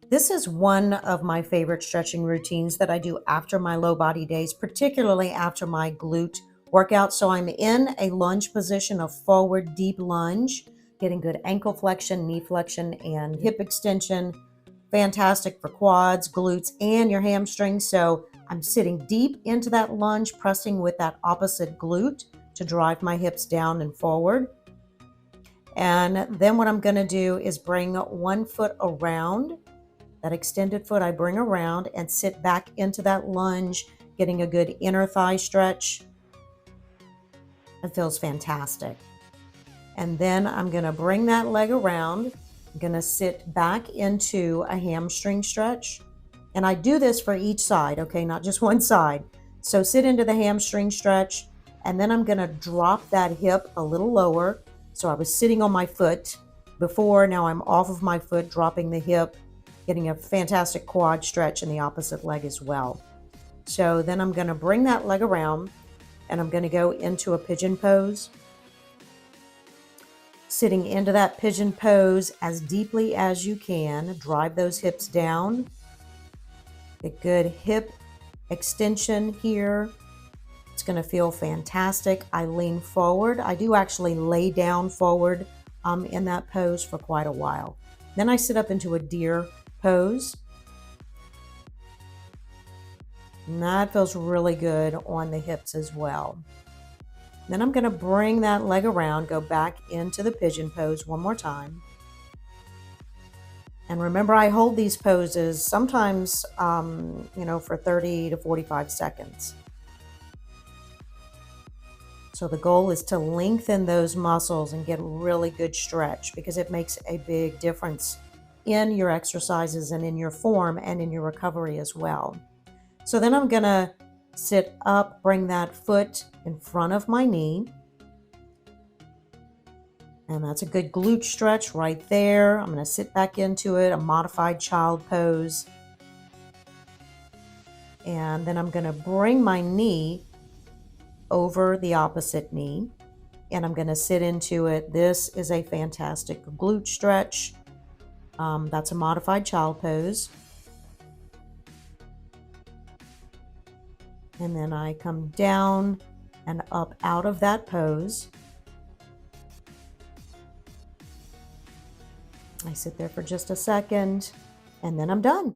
This is one of my favorite stretching routines that I do after my low body days, particularly after my glute workout. So I'm in a lunge position, a forward deep lunge, getting good ankle flexion, knee flexion, and hip extension. Fantastic for quads, glutes, and your hamstrings. So I'm sitting deep into that lunge, pressing with that opposite glute to drive my hips down and forward. And then what I'm going to do is bring one foot around. That extended foot I bring around and sit back into that lunge, getting a good inner thigh stretch. It feels fantastic. And then I'm going to bring that leg around. I'm going to sit back into a hamstring stretch. And I do this for each side, okay, not just one side. So sit into the hamstring stretch, and then I'm going to drop that hip a little lower. So I was sitting on my foot before, now I'm off of my foot, dropping the hip, getting a fantastic quad stretch in the opposite leg as well. So then I'm going to bring that leg around and I'm going to go into a pigeon pose. Sitting into that pigeon pose as deeply as you can. Drive those hips down. A good hip extension here. It's going to feel fantastic. I lean forward. I do actually lay down forward in that pose for quite a while. Then I sit up into a deer pose. And that feels really good on the hips as well. Then I'm going to bring that leg around, go back into the pigeon pose one more time. And remember, I hold these poses sometimes, for 30 to 45 seconds. So the goal is to lengthen those muscles and get really good stretch because it makes a big difference in your exercises and in your form and in your recovery as well. So then I'm going to sit up, bring that foot in front of my knee. And that's a good glute stretch right there. I'm going to sit back into it, a modified child pose. And then I'm going to bring my knee over the opposite knee. And I'm going to sit into it. This is a fantastic glute stretch. That's a modified child pose. And then I come down and up out of that pose. I sit there for just a second, and then I'm done.